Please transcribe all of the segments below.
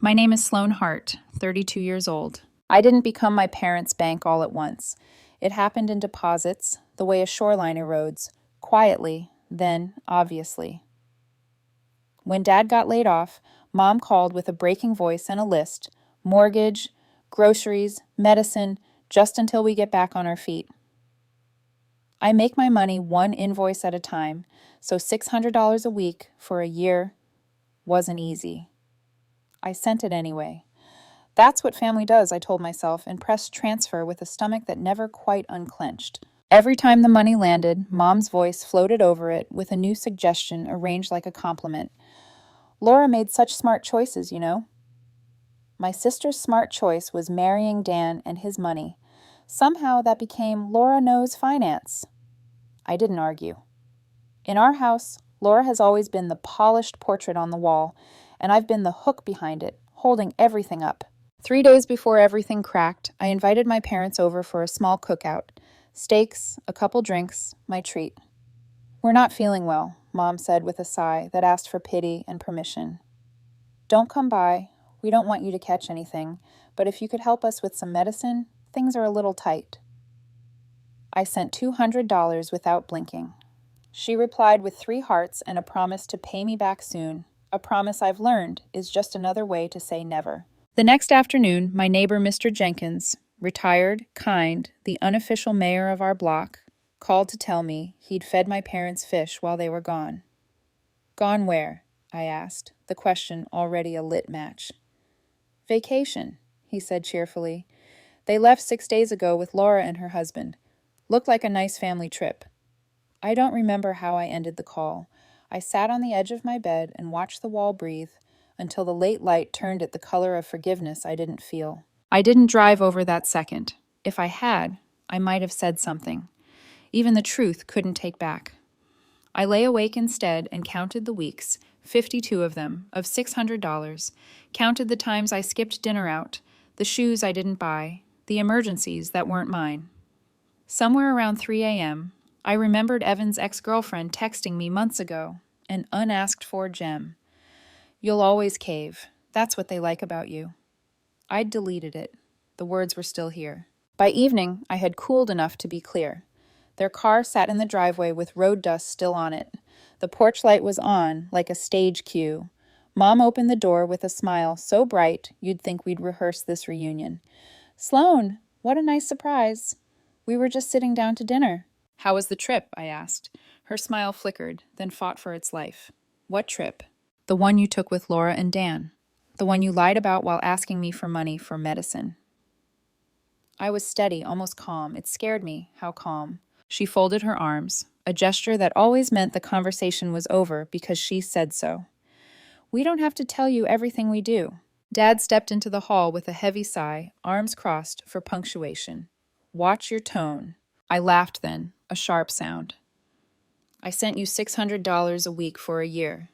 My name is Sloane Hart, 32 years old. I didn't become my parents' bank all at once. It happened in deposits, the way a shoreline erodes, quietly, then obviously. When Dad got laid off, Mom called with a breaking voice and a list: mortgage, groceries, medicine, just until we get back on our feet. I make my money one invoice at a time, so $600 a week for a year wasn't easy. I sent it anyway. That's what family does, I told myself, and pressed transfer with a stomach that never quite unclenched. Every time the money landed, Mom's voice floated over it with a new suggestion arranged like a compliment. Laura made such smart choices, you know. My sister's smart choice was marrying Dan and his money. Somehow that became Laura knows finance. I didn't argue. In our house, Laura has always been the polished portrait on the wall, and I've been the hook behind it, holding everything up. 3 days before everything cracked, I invited my parents over for a small cookout. Steaks, a couple drinks, my treat. We're not feeling well, Mom said with a sigh that asked for pity and permission. Don't come by. We don't want you to catch anything, but if you could help us with some medicine, things are a little tight. I sent $200 without blinking. She replied with 3 hearts and a promise to pay me back soon, a promise I've learned is just another way to say never. The next afternoon, my neighbor, Mr. Jenkins, retired, kind, the unofficial mayor of our block, called to tell me he'd fed my parents fish while they were gone. Gone where? I asked, the question already a lit match. Vacation, he said cheerfully. They left 6 days ago with Laura and her husband. Looked like a nice family trip. I don't remember how I ended the call. I sat on the edge of my bed and watched the wall breathe until the late light turned it the color of forgiveness I didn't feel. I didn't drive over that second. If I had, I might have said something. Even the truth couldn't take back. I lay awake instead and counted the weeks, 52 of them, of $600, counted the times I skipped dinner out, the shoes I didn't buy, the emergencies that weren't mine. Somewhere around 3 a.m., I remembered Evan's ex-girlfriend texting me months ago, an unasked-for gem. You'll always cave. That's what they like about you. I'd deleted it. The words were still here. By evening, I had cooled enough to be clear. Their car sat in the driveway with road dust still on it. The porch light was on, like a stage cue. Mom opened the door with a smile so bright you'd think we'd rehearsed this reunion. Sloane, what a nice surprise. We were just sitting down to dinner. How was the trip? I asked. Her smile flickered, then fought for its life. What trip? The one you took with Laura and Dan. The one you lied about while asking me for money for medicine. I was steady, almost calm. It scared me, how calm. She folded her arms, a gesture that always meant the conversation was over because she said so. We don't have to tell you everything we do. Dad stepped into the hall with a heavy sigh, arms crossed for punctuation. Watch your tone. I laughed then, a sharp sound. I sent you $600 a week for a year.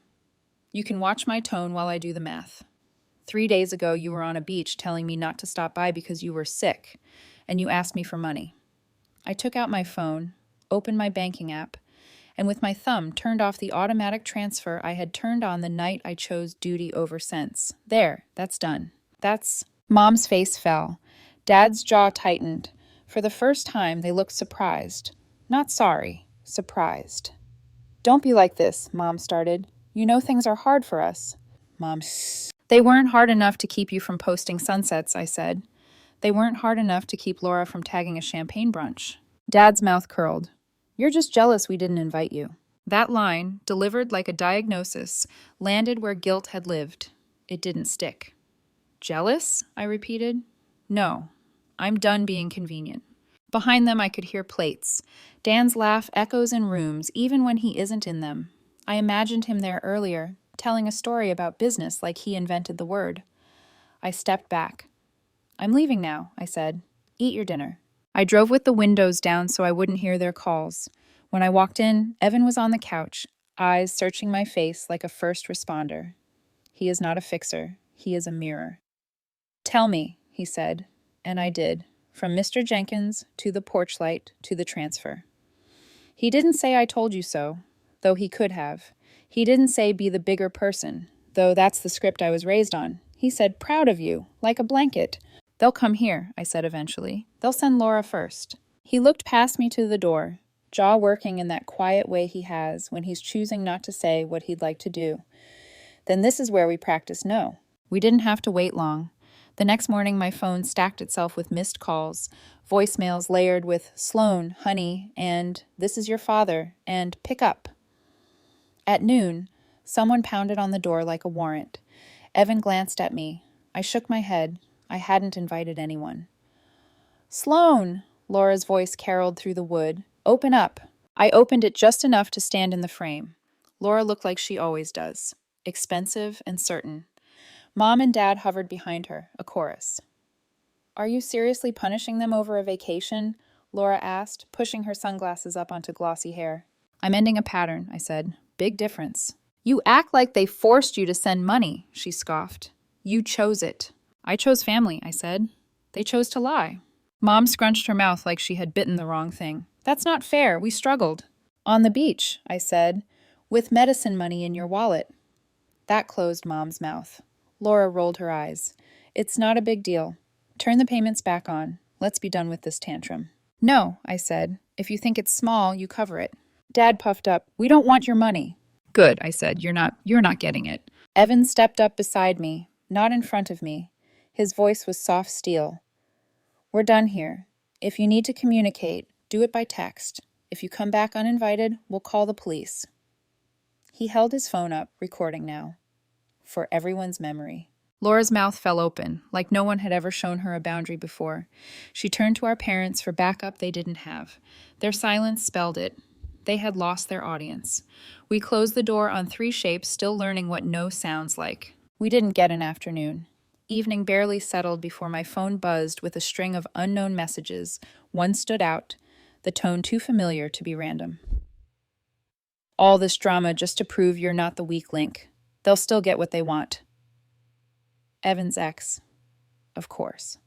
You can watch my tone while I do the math. 3 days ago, you were on a beach telling me not to stop by because you were sick, and you asked me for money. I took out my phone, opened my banking app, and with my thumb turned off the automatic transfer I had turned on the night I chose duty over sense. There, that's done. Mom's face fell. Dad's jaw tightened. For the first time, they looked surprised. Not sorry, surprised. Don't be like this, Mom started. You know things are hard for us. Mom, They weren't hard enough to keep you from posting sunsets, I said. They weren't hard enough to keep Laura from tagging a champagne brunch. Dad's mouth curled. You're just jealous we didn't invite you. That line, delivered like a diagnosis, landed where guilt had lived. It didn't stick. Jealous? I repeated. No, I'm done being convenient. Behind them I could hear plates. Dan's laugh echoes in rooms, even when he isn't in them. I imagined him there earlier, telling a story about business like he invented the word. I stepped back. I'm leaving now, I said. Eat your dinner. I drove with the windows down so I wouldn't hear their calls. When I walked in, Evan was on the couch, eyes searching my face like a first responder. He is not a fixer. He is a mirror. Tell me, he said, and I did, from Mr. Jenkins to the porch light to the transfer. He didn't say I told you so, though he could have. He didn't say be the bigger person, though that's the script I was raised on. He said, proud of you, like a blanket. They'll come here, I said eventually. They'll send Laura first. He looked past me to the door, jaw working in that quiet way he has when he's choosing not to say what he'd like to do. Then this is where we practice no. We didn't have to wait long. The next morning, my phone stacked itself with missed calls, voicemails layered with Sloan, honey, and this is your father, and pick up. At noon, someone pounded on the door like a warrant. Evan glanced at me. I shook my head. I hadn't invited anyone. Sloan, Laura's voice caroled through the wood. Open up. I opened it just enough to stand in the frame. Laura looked like she always does. Expensive and certain. Mom and Dad hovered behind her, a chorus. Are you seriously punishing them over a vacation? Laura asked, pushing her sunglasses up onto glossy hair. I'm ending a pattern, I said. Big difference. You act like they forced you to send money, she scoffed. You chose it. I chose family, I said. They chose to lie. Mom scrunched her mouth like she had bitten the wrong thing. That's not fair. We struggled. On the beach, I said, with medicine money in your wallet. That closed Mom's mouth. Laura rolled her eyes. It's not a big deal. Turn the payments back on. Let's be done with this tantrum. No, I said. If you think it's small, you cover it. Dad puffed up. We don't want your money. Good, I said. You're not getting it. Evan stepped up beside me, not in front of me. His voice was soft steel. We're done here. If you need to communicate, do it by text. If you come back uninvited, we'll call the police. He held his phone up, recording now. For everyone's memory. Laura's mouth fell open, like no one had ever shown her a boundary before. She turned to our parents for backup they didn't have. Their silence spelled it. They had lost their audience. We closed the door on three shapes, still learning what no sounds like. We didn't get an afternoon. Evening barely settled before my phone buzzed with a string of unknown messages. One stood out, the tone too familiar to be random. All this drama just to prove you're not the weak link. They'll still get what they want. Evan's ex. Of course.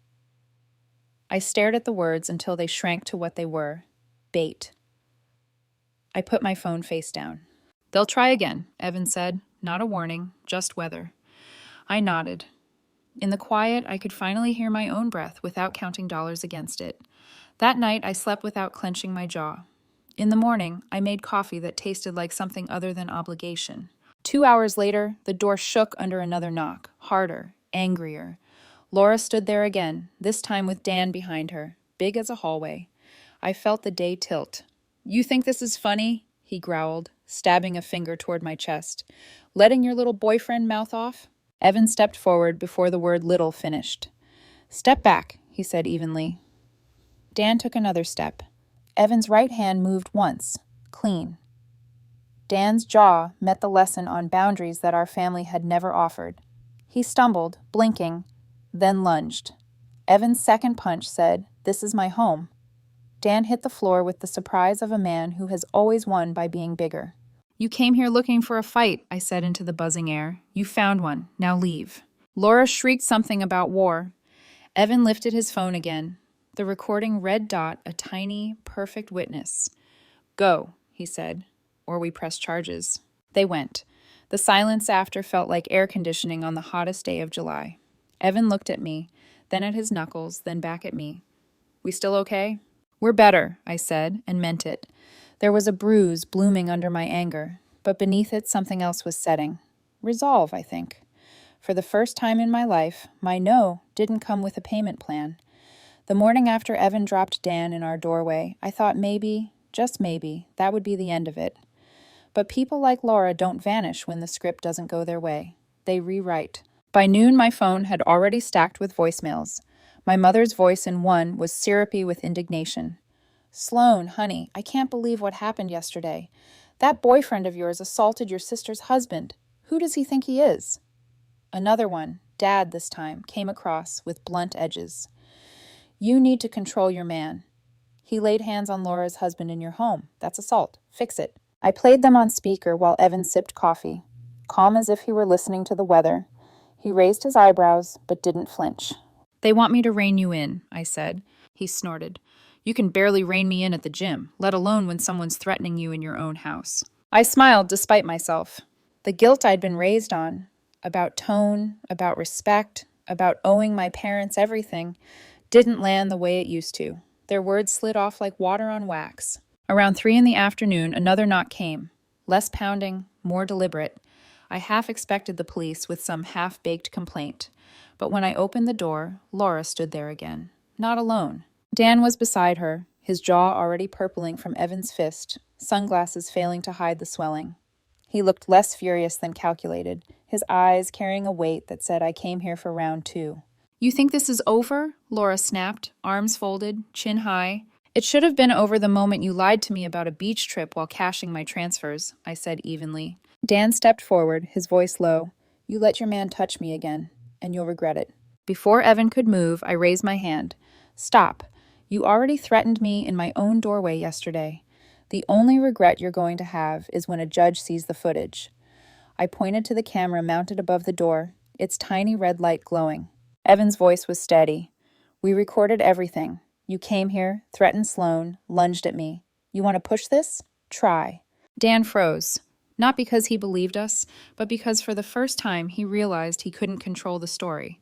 I stared at the words until they shrank to what they were. Bait. I put my phone face down. They'll try again, Evan said. Not a warning, just weather. I nodded. In the quiet, I could finally hear my own breath without counting dollars against it. That night, I slept without clenching my jaw. In the morning, I made coffee that tasted like something other than obligation. 2 hours later, the door shook under another knock, harder, angrier. Laura stood there again, this time with Dan behind her, big as a hallway. I felt the day tilt. You think this is funny? He growled, stabbing a finger toward my chest. Letting your little boyfriend mouth off? Evan stepped forward before the word little finished. Step back, he said evenly. Dan took another step. Evan's right hand moved once, clean. Dan's jaw met the lesson on boundaries that our family had never offered. He stumbled, blinking, then lunged. Evan's second punch said, "This is my home." Dan hit the floor with the surprise of a man who has always won by being bigger. You came here looking for a fight, I said into the buzzing air. You found one. Now leave. Laura shrieked something about war. Evan lifted his phone again. The recording red dot a tiny, perfect witness. Go, he said, or we press charges. They went. The silence after felt like air conditioning on the hottest day of July. Evan looked at me, then at his knuckles, then back at me. We still okay? We're better, I said, and meant it. There was a bruise blooming under my anger, but beneath it something else was setting. Resolve, I think. For the first time in my life, my no didn't come with a payment plan. The morning after Evan dropped Dan in our doorway, I thought maybe, just maybe, that would be the end of it. But people like Laura don't vanish when the script doesn't go their way. They rewrite. By noon, my phone had already stacked with voicemails. My mother's voice in one was syrupy with indignation. Sloan, honey, I can't believe what happened yesterday. That boyfriend of yours assaulted your sister's husband. Who does he think he is? Another one, Dad this time, came across with blunt edges. You need to control your man. He laid hands on Laura's husband in your home. That's assault. Fix it. I played them on speaker while Evan sipped coffee, calm as if he were listening to the weather. He raised his eyebrows, but didn't flinch. They want me to rein you in, I said. He snorted. You can barely rein me in at the gym, let alone when someone's threatening you in your own house. I smiled despite myself. The guilt I'd been raised on, about tone, about respect, about owing my parents everything, didn't land the way it used to. Their words slid off like water on wax. Around 3 in the afternoon, another knock came. Less pounding, more deliberate. I half expected the police with some half-baked complaint. But when I opened the door, Laura stood there again. Not alone. Dan was beside her, his jaw already purpling from Evan's fist, sunglasses failing to hide the swelling. He looked less furious than calculated, his eyes carrying a weight that said, "I came here for round 2. "You think this is over?" Laura snapped, arms folded, chin high. "It should have been over the moment you lied to me about a beach trip while cashing my transfers," I said evenly. Dan stepped forward, his voice low. "You let your man touch me again, and you'll regret it." Before Evan could move, I raised my hand. "Stop. You already threatened me in my own doorway yesterday. The only regret you're going to have is when a judge sees the footage." I pointed to the camera mounted above the door, its tiny red light glowing. Evan's voice was steady. "We recorded everything. You came here, threatened Sloan, lunged at me. You want to push this? Try." Dan froze. Not because he believed us, but because for the first time he realized he couldn't control the story.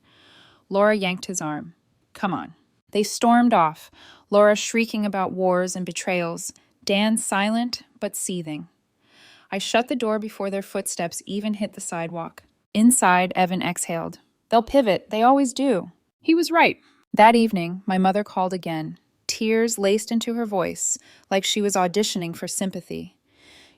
Laura yanked his arm. "Come on." They stormed off, Laura shrieking about wars and betrayals, Dan silent but seething. I shut the door before their footsteps even hit the sidewalk. Inside, Evan exhaled. "They'll pivot, they always do." He was right. That evening, my mother called again, tears laced into her voice, like she was auditioning for sympathy.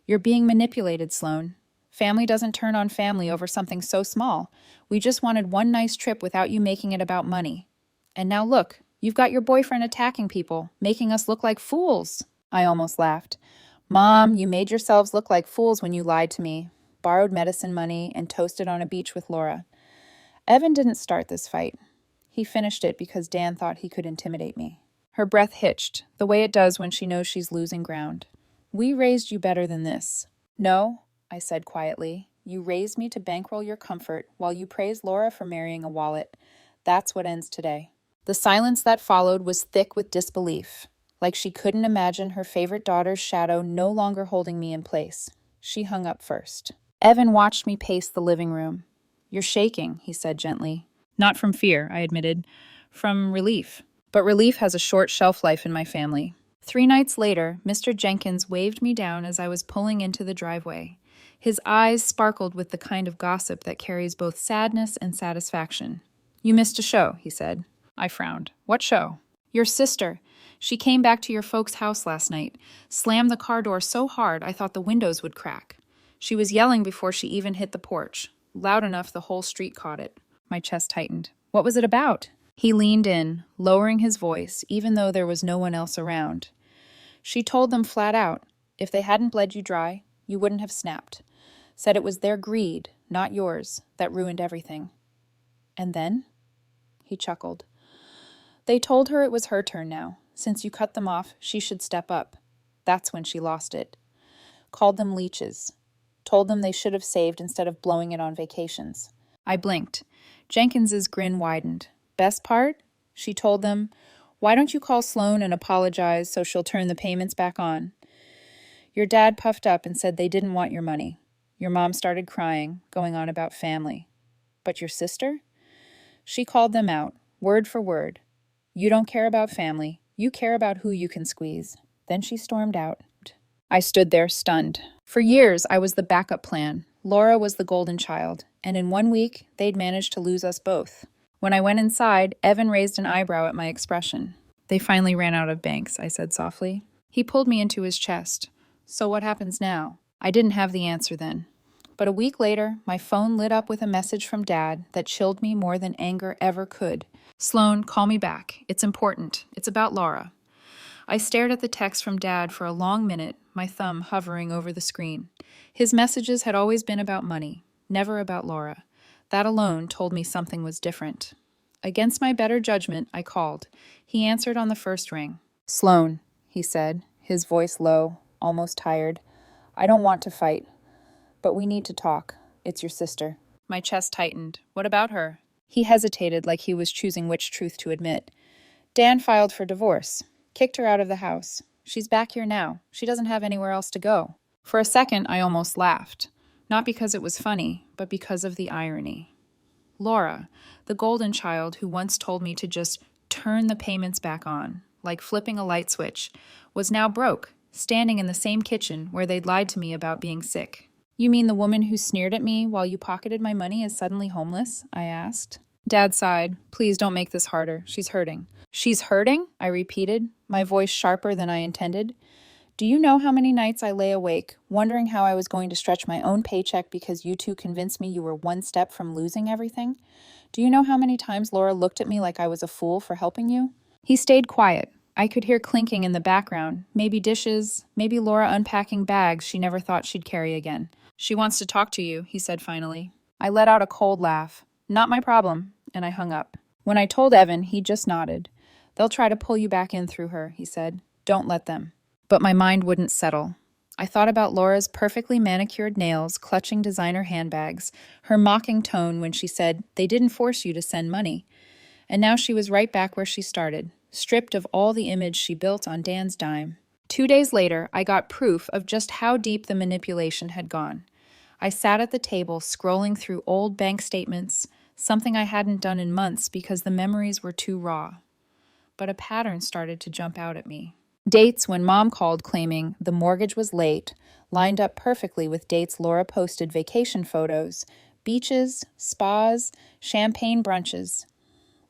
"You're being manipulated, Sloan. Family doesn't turn on family over something so small. We just wanted one nice trip without you making it about money. And now look, you've got your boyfriend attacking people, making us look like fools." I almost laughed. "Mom, you made yourselves look like fools when you lied to me, borrowed medicine money, and toasted on a beach with Laura. Evan didn't start this fight. He finished it because Dan thought he could intimidate me." Her breath hitched, the way it does when she knows she's losing ground. "We raised you better than this." "No," I said quietly. "You raised me to bankroll your comfort while you praised Laura for marrying a wallet. That's what ends today." The silence that followed was thick with disbelief, like she couldn't imagine her favorite daughter's shadow no longer holding me in place. She hung up first. Evan watched me pace the living room. "You're shaking," he said gently. "Not from fear," I admitted. "From relief. But relief has a short shelf life in my family." 3 nights later, Mr. Jenkins waved me down as I was pulling into the driveway. His eyes sparkled with the kind of gossip that carries both sadness and satisfaction. "You missed a show," he said. I frowned. "What show?" "Your sister. She came back to your folks' house last night, slammed the car door so hard I thought the windows would crack. She was yelling before she even hit the porch, loud enough the whole street caught it." My chest tightened. "What was it about?" He leaned in, lowering his voice, even though there was no one else around. "She told them flat out, if they hadn't bled you dry, you wouldn't have snapped. Said it was their greed, not yours, that ruined everything." "And then?" He chuckled. "They told her it was her turn now. Since you cut them off, she should step up. That's when she lost it. Called them leeches. Told them they should have saved instead of blowing it on vacations." I blinked. Jenkins's grin widened. "Best part?" She told them, "Why don't you call Sloan and apologize so she'll turn the payments back on?" Your dad puffed up and said they didn't want your money. Your mom started crying, going on about family. But your sister? She called them out, word for word. "You don't care about family. You care about who you can squeeze." Then she stormed out. I stood there stunned. For years, I was the backup plan. Laura was the golden child, and in 1 week, they'd managed to lose us both. When I went inside, Evan raised an eyebrow at my expression. "They finally ran out of banks," I said softly. He pulled me into his chest. "So what happens now?" I didn't have the answer then. But a week later, my phone lit up with a message from Dad that chilled me more than anger ever could. "Sloan, call me back. It's important. It's about Laura." I stared at the text from Dad for a long minute, my thumb hovering over the screen. His messages had always been about money, never about Laura. That alone told me something was different. Against my better judgment, I called. He answered on the first ring. "Sloan," he said, his voice low, almost tired. "I don't want to fight, but we need to talk. It's your sister." My chest tightened. "What about her?" He hesitated like he was choosing which truth to admit. "Dan filed for divorce. Kicked her out of the house. She's back here now. She doesn't have anywhere else to go." For a second, I almost laughed. Not because it was funny, but because of the irony. Laura, the golden child who once told me to just turn the payments back on, like flipping a light switch, was now broke, standing in the same kitchen where they'd lied to me about being sick. You mean the woman who sneered at me while you pocketed my money is suddenly homeless? I asked. Dad sighed. Please don't make this harder. She's hurting. She's hurting? I repeated, my voice sharper than I intended. Do you know how many nights I lay awake, wondering how I was going to stretch my own paycheck because you two convinced me you were one step from losing everything? Do you know how many times Laura looked at me like I was a fool for helping you? He stayed quiet. I could hear clinking in the background, maybe dishes, maybe Laura unpacking bags she never thought she'd carry again. She wants to talk to you, he said finally. I let out a cold laugh. Not my problem, and I hung up. When I told Evan, he just nodded. They'll try to pull you back in through her, he said. Don't let them. But my mind wouldn't settle. I thought about Laura's perfectly manicured nails clutching designer handbags, her mocking tone when she said, they didn't force you to send money. And now she was right back where she started, stripped of all the image she built on Dan's dime. 2 days later, I got proof of just how deep the manipulation had gone. I sat at the table scrolling through old bank statements, something I hadn't done in months because the memories were too raw. But a pattern started to jump out at me. Dates when Mom called claiming the mortgage was late lined up perfectly with dates Laura posted vacation photos, beaches, spas, champagne brunches.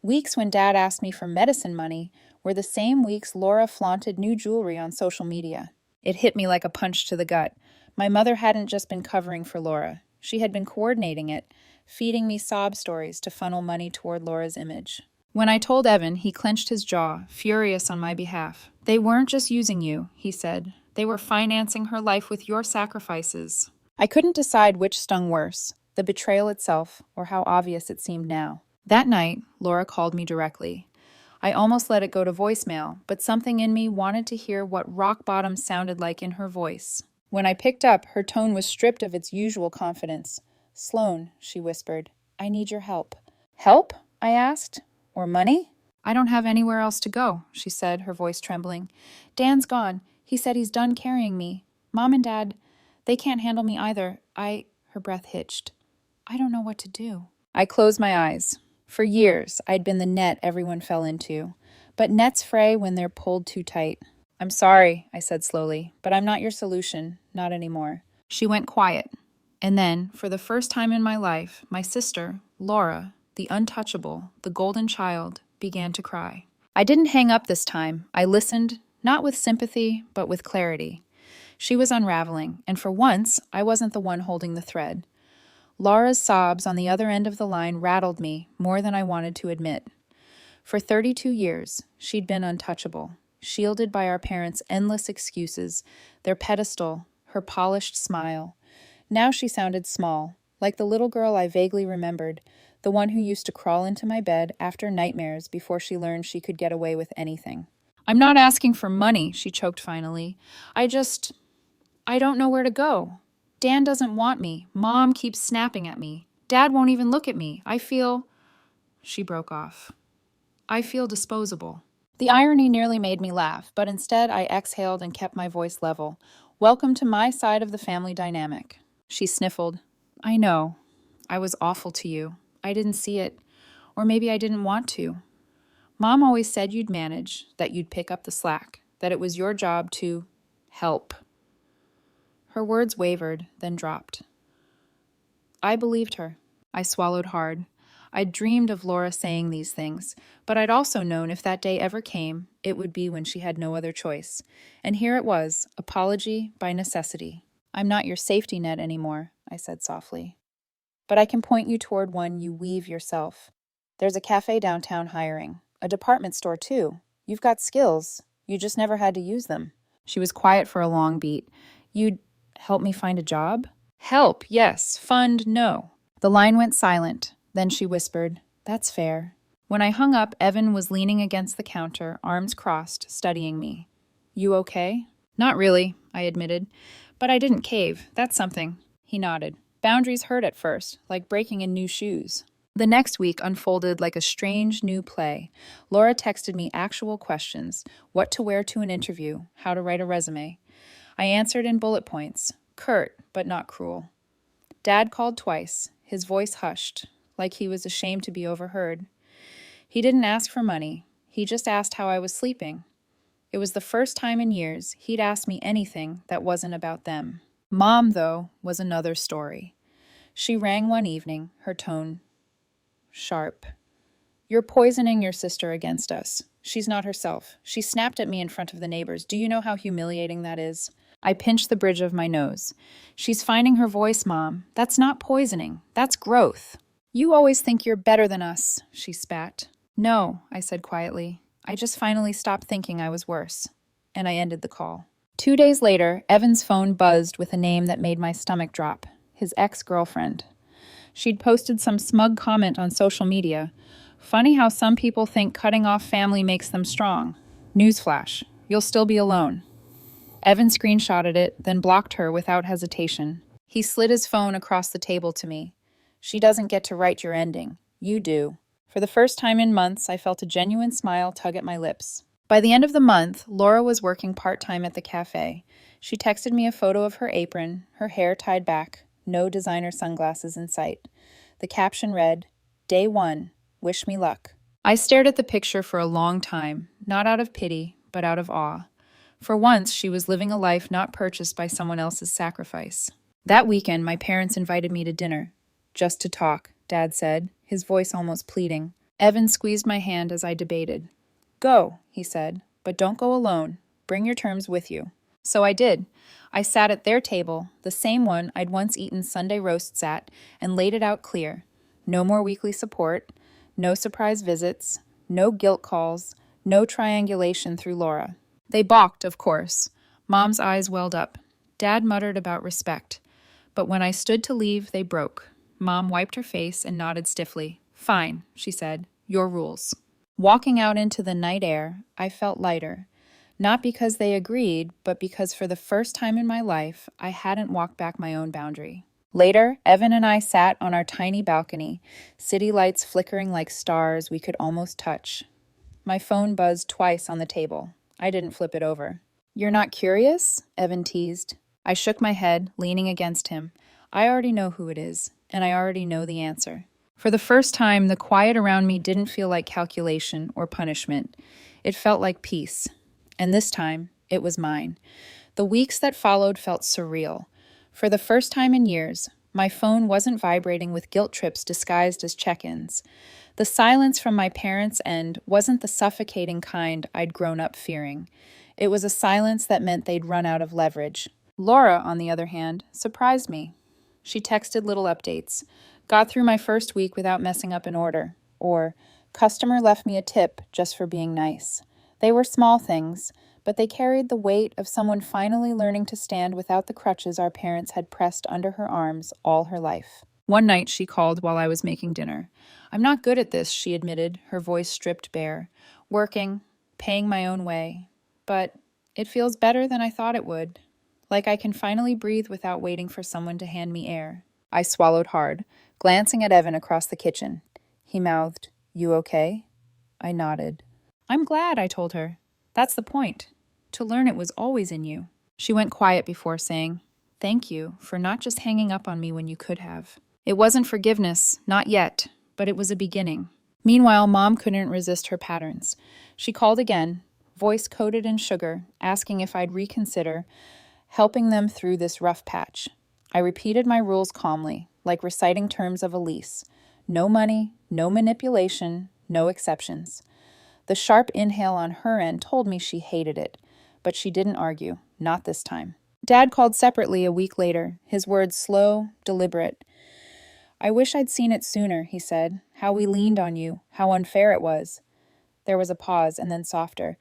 Weeks when Dad asked me for medicine money were the same weeks Laura flaunted new jewelry on social media. It hit me like a punch to the gut. My mother hadn't just been covering for Laura. She had been coordinating it, feeding me sob stories to funnel money toward Laura's image. When I told Evan, he clenched his jaw, furious on my behalf. They weren't just using you, he said. They were financing her life with your sacrifices. I couldn't decide which stung worse, the betrayal itself or how obvious it seemed now. That night, Laura called me directly. I almost let it go to voicemail, but something in me wanted to hear what rock bottom sounded like in her voice. When I picked up, her tone was stripped of its usual confidence. Sloan, she whispered, I need your help. Help? I asked. Or money? I don't have anywhere else to go, she said, her voice trembling. Dan's gone. He said he's done carrying me. Mom and Dad, they can't handle me either. Her breath hitched. I don't know what to do. I closed my eyes. For years, I'd been the net everyone fell into. But nets fray when they're pulled too tight. I'm sorry, I said slowly, but I'm not your solution, not anymore. She went quiet. And then, for the first time in my life, my sister, Laura, the untouchable, the golden child, began to cry. I didn't hang up this time. I listened, not with sympathy, but with clarity. She was unraveling, and for once, I wasn't the one holding the thread. Laura's sobs on the other end of the line rattled me more than I wanted to admit. For 32 years, she'd been untouchable, shielded by our parents' endless excuses, their pedestal, her polished smile. Now she sounded small, like the little girl I vaguely remembered, the one who used to crawl into my bed after nightmares before she learned she could get away with anything. I'm not asking for money, she choked finally. I don't know where to go. Dan doesn't want me. Mom keeps snapping at me. Dad won't even look at me. She broke off. I feel disposable. The irony nearly made me laugh, but instead I exhaled and kept my voice level. Welcome to my side of the family dynamic. She sniffled. I know. I was awful to you. I didn't see it. Or maybe I didn't want to. Mom always said you'd manage, that you'd pick up the slack, that it was your job to help. Her words wavered, then dropped. I believed her. I swallowed hard. I'd dreamed of Laura saying these things, but I'd also known if that day ever came, it would be when she had no other choice. And here it was, apology by necessity. I'm not your safety net anymore, I said softly. But I can point you toward one you weave yourself. There's a cafe downtown hiring. A department store, too. You've got skills. You just never had to use them. She was quiet for a long beat. You'd help me find a job? Help, yes. Fund, no. The line went silent. Then she whispered, That's fair. When I hung up, Evan was leaning against the counter, arms crossed, studying me. You okay? Not really, I admitted. But I didn't cave. That's something. He nodded. Boundaries hurt at first, like breaking in new shoes. The next week unfolded like a strange new play. Laura texted me actual questions, what to wear to an interview, how to write a resume. I answered in bullet points, curt but not cruel. Dad called twice, his voice hushed, like he was ashamed to be overheard. He didn't ask for money. He just asked how I was sleeping. It was the first time in years he'd asked me anything that wasn't about them. Mom, though, was another story. She rang one evening, her tone sharp. "You're poisoning your sister against us. She's not herself. She snapped at me in front of the neighbors. Do you know how humiliating that is?" I pinched the bridge of my nose. "She's finding her voice, Mom. That's not poisoning. That's growth." "You always think you're better than us," she spat. "No," I said quietly. "I just finally stopped thinking I was worse." And I ended the call. 2 days later, Evan's phone buzzed with a name that made my stomach drop. His ex-girlfriend. She'd posted some smug comment on social media. "Funny how some people think cutting off family makes them strong. Newsflash, you'll still be alone." Evan screenshotted it, then blocked her without hesitation. He slid his phone across the table to me. "She doesn't get to write your ending. You do." For the first time in months, I felt a genuine smile tug at my lips. By the end of the month, Laura was working part-time at the cafe. She texted me a photo of her apron, her hair tied back, no designer sunglasses in sight. The caption read, "Day 1, wish me luck." I stared at the picture for a long time, not out of pity, but out of awe. For once, she was living a life not purchased by someone else's sacrifice. That weekend, my parents invited me to dinner. "Just to talk," Dad said, his voice almost pleading. Evan squeezed my hand as I debated. "Go," he said, "but don't go alone. Bring your terms with you." So I did. I sat at their table, the same one I'd once eaten Sunday roasts at, and laid it out clear. No more weekly support, no surprise visits, no guilt calls, no triangulation through Laura. They balked, of course. Mom's eyes welled up. Dad muttered about respect. But when I stood to leave, they broke. Mom wiped her face and nodded stiffly. "Fine," she said. "Your rules." Walking out into the night air, I felt lighter. Not because they agreed, but because for the first time in my life, I hadn't walked back my own boundary. Later, Evan and I sat on our tiny balcony, city lights flickering like stars we could almost touch. My phone buzzed twice on the table. I didn't flip it over. "You're not curious?" Evan teased. I shook my head, leaning against him. I already know who it is, and I already know the answer. For the first time, the quiet around me didn't feel like calculation or punishment. It felt like peace. And this time, it was mine. The weeks that followed felt surreal. For the first time in years, my phone wasn't vibrating with guilt trips disguised as check-ins. The silence from my parents' end wasn't the suffocating kind I'd grown up fearing. It was a silence that meant they'd run out of leverage. Laura, on the other hand, surprised me. She texted little updates. "Got through my first week without messing up an order." Or, "Customer left me a tip just for being nice." They were small things, but they carried the weight of someone finally learning to stand without the crutches our parents had pressed under her arms all her life. One night she called while I was making dinner. "I'm not good at this," she admitted, her voice stripped bare. "Working, paying my own way. But it feels better than I thought it would. Like I can finally breathe without waiting for someone to hand me air." I swallowed hard, glancing at Evan across the kitchen. He mouthed, "You okay?" I nodded. "I'm glad," I told her. "That's the point. To learn it was always in you." She went quiet before saying, "Thank you for not just hanging up on me when you could have." It wasn't forgiveness, not yet, but it was a beginning. Meanwhile, Mom couldn't resist her patterns. She called again, voice coated in sugar, asking if I'd reconsider helping them through this rough patch. I repeated my rules calmly, like reciting terms of a lease. No money, no manipulation, no exceptions. The sharp inhale on her end told me she hated it, but she didn't argue, not this time. Dad called separately a week later, his words slow, deliberate. "I wish I'd seen it sooner," he said. "How we leaned on you, how unfair it was." There was a pause, and then softer.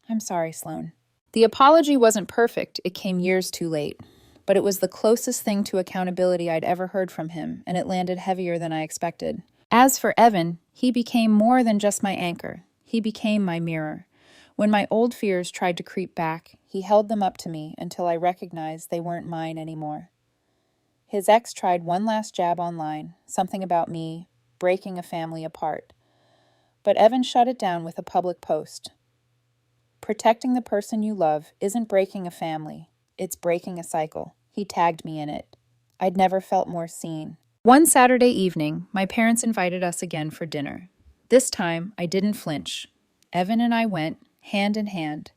"I'm sorry, Sloan." The apology wasn't perfect, it came years too late. But it was the closest thing to accountability I'd ever heard from him, and it landed heavier than I expected. As for Evan, he became more than just my anchor. He became my mirror. When my old fears tried to creep back, he held them up to me until I recognized they weren't mine anymore. His ex tried one last jab online, something about me breaking a family apart. But Evan shut it down with a public post. "Protecting the person you love isn't breaking a family, it's breaking a cycle." He tagged me in it. I'd never felt more seen. One Saturday evening, my parents invited us again for dinner. This time, I didn't flinch. Evan and I went, hand in hand.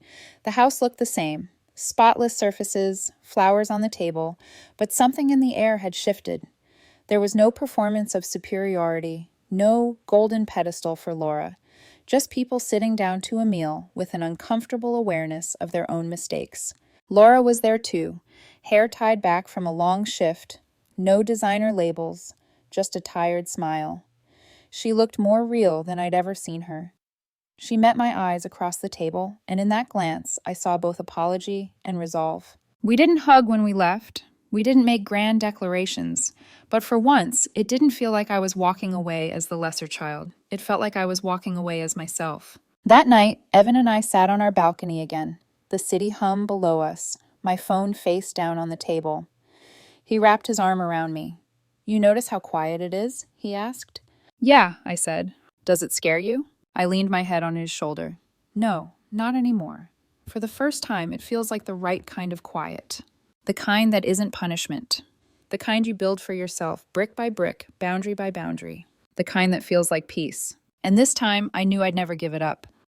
The house looked the same, spotless surfaces, flowers on the table, but something in the air had shifted. There was no performance of superiority, no golden pedestal for Laura, just people sitting down to a meal with an uncomfortable awareness of their own mistakes. Laura was there too, hair tied back from a long shift, no designer labels, just a tired smile. She looked more real than I'd ever seen her. She met my eyes across the table, and in that glance, I saw both apology and resolve. We didn't hug when we left. We didn't make grand declarations. But for once, it didn't feel like I was walking away as the lesser child. It felt like I was walking away as myself. That night, Evan and I sat on our balcony again, the city hum below us, my phone face down on the table. He wrapped his arm around me. "You notice how quiet it is?" he asked. "Yeah," I said. "Does it scare you?" I leaned my head on his shoulder. "No, not anymore. For the first time, it feels like the right kind of quiet. The kind that isn't punishment. The kind you build for yourself, brick by brick, boundary by boundary. The kind that feels like peace." And this time, I knew I'd never give it up.